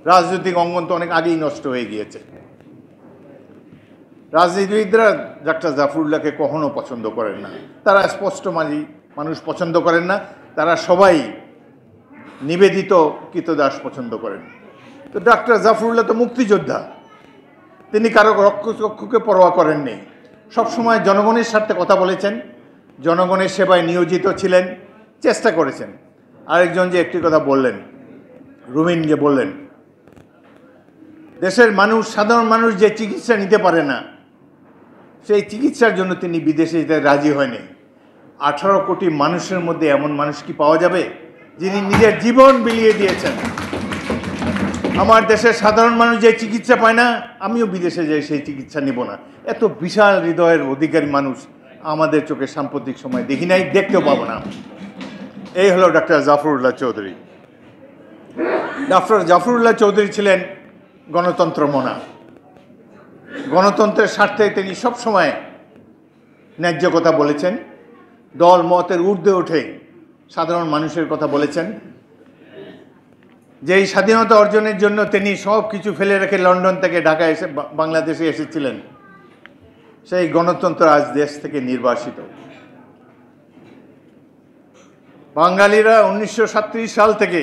রাজনৈতিক অঙ্গন তো অনেক আগেই নষ্ট হয়ে গিয়েছে। রাজনীতিবিদরা ডাক্তার জাফরুল্লাহকে কখনো পছন্দ করেন না, তারা স্পষ্ট মানুষ পছন্দ করেন না, তারা সবাই নিবেদিত কৃতদাস পছন্দ করেন। তো ডাক্তার জাফরুল্লাহ তো মুক্তিযোদ্ধা, তিনি কারো রক্ষকে পরোয়া করেননি, সবসময় জনগণের স্বার্থে কথা বলেছেন, জনগণের সেবায় নিয়োজিত ছিলেন, চেষ্টা করেছেন। আরেকজন যে একটি কথা বললেন, রুমিন যে বললেন, দেশের মানুষ, সাধারণ মানুষ যে চিকিৎসা নিতে পারে না, সেই চিকিৎসার জন্য তিনি বিদেশে যেতে রাজি হয়নি। 18 কোটি মানুষের মধ্যে এমন মানুষ কি পাওয়া যাবে যিনি নিজের জীবন বিলিয়ে দিয়েছেন? আমার দেশের সাধারণ মানুষ যে চিকিৎসা পায় না, আমিও বিদেশে যাই সেই চিকিৎসা নিব না। এত বিশাল হৃদয়ের অধিকারী মানুষ আমাদের চোখে সাম্প্রতিক সময় দেখি নাই, দেখতেও পাবো না। এই হলো ডাক্তার জাফরুল্লাহ চৌধুরী। ডাক্তার জাফরুল্লাহ চৌধুরী ছিলেন গণতন্ত্র মনা। গণতন্ত্রের স্বার্থে তিনি সবসময় ন্যায্য কথা বলেছেন, দল মতের ঊর্ধ্বে উঠে সাধারণ মানুষের কথা বলেছেন। যেই স্বাধীনতা অর্জনের জন্য তিনি সব কিছু ফেলে রেখে লন্ডন থেকে ঢাকায় এসে বাংলাদেশে এসেছিলেন, সেই গণতন্ত্র আজ দেশ থেকে নির্বাসিত। বাঙালিরা 1937 সাল থেকে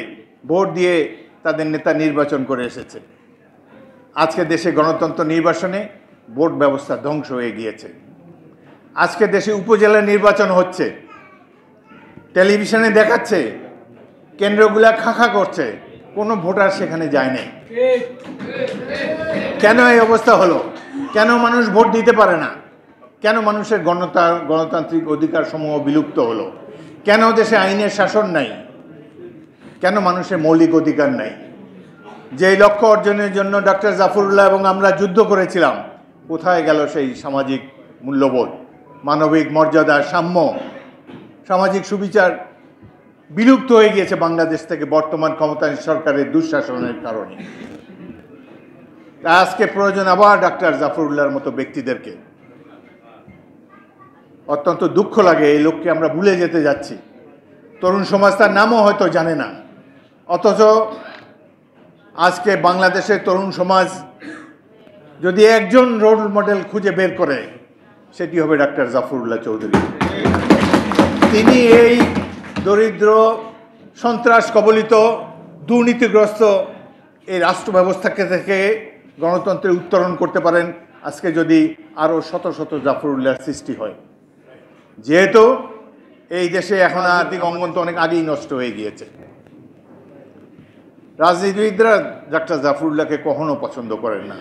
ভোট দিয়ে তাদের নেতা নির্বাচন করে এসেছে। আজকে দেশে গণতন্ত্র নির্বাচনে ভোট ব্যবস্থা ধ্বংস হয়ে গিয়েছে। আজকে দেশে উপজেলা নির্বাচন হচ্ছে, টেলিভিশনে দেখাচ্ছে, কেন্দ্রগুলা খাখা করছে, কোনো ভোটার সেখানে যায় নাই। কেন এই অবস্থা হলো? কেন মানুষ ভোট দিতে পারে না? কেন মানুষের গণতান্ত্রিক অধিকার সমূহ বিলুপ্ত হলো? কেন দেশে আইনের শাসন নাই? কেন মানুষের মৌলিক অধিকার নাই? যেই লক্ষ্য অর্জনের জন্য ডাক্তার জাফরুল্লাহ এবং আমরা যুদ্ধ করেছিলাম, কোথায় গেল সেই সামাজিক মূল্যবোধ, মানবিক মর্যাদা, সাম্য, সামাজিক সুবিচার? বিলুপ্ত হয়ে গিয়েছে বাংলাদেশ থেকে বর্তমান ক্ষমতাসীন সরকারের দুঃশাসনের কারণে। আজকে প্রয়োজন আবার ডাক্তার জাফরুল্লাহর মতো ব্যক্তিদেরকে। অত্যন্ত দুঃখ লাগে, এই লোককে আমরা ভুলে যেতে যাচ্ছি। তরুণ সমাজ তার নামও হয়তো জানে না, অথচ আজকে বাংলাদেশের তরুণ সমাজ যদি একজন রোল মডেল খুঁজে বের করে, সেটি হবে ডাক্তার জাফরুল্লাহ চৌধুরী। তিনি এই দরিদ্র, সন্ত্রাস কবলিত, দুর্নীতিগ্রস্ত এই রাষ্ট্র ব্যবস্থাকে থেকে গণতন্ত্রের উত্তরণ করতে পারেন আজকে যদি আরও শত শত জাফরুল্লাহর সৃষ্টি হয়। যেহেতু এই দেশে এখন আর্থিক অঙ্গন তো অনেক আগেই নষ্ট হয়ে গিয়েছে। রাজনীতিবিদরা ডাক্তার জাফরুল্লাহকে কখনো পছন্দ করেন না।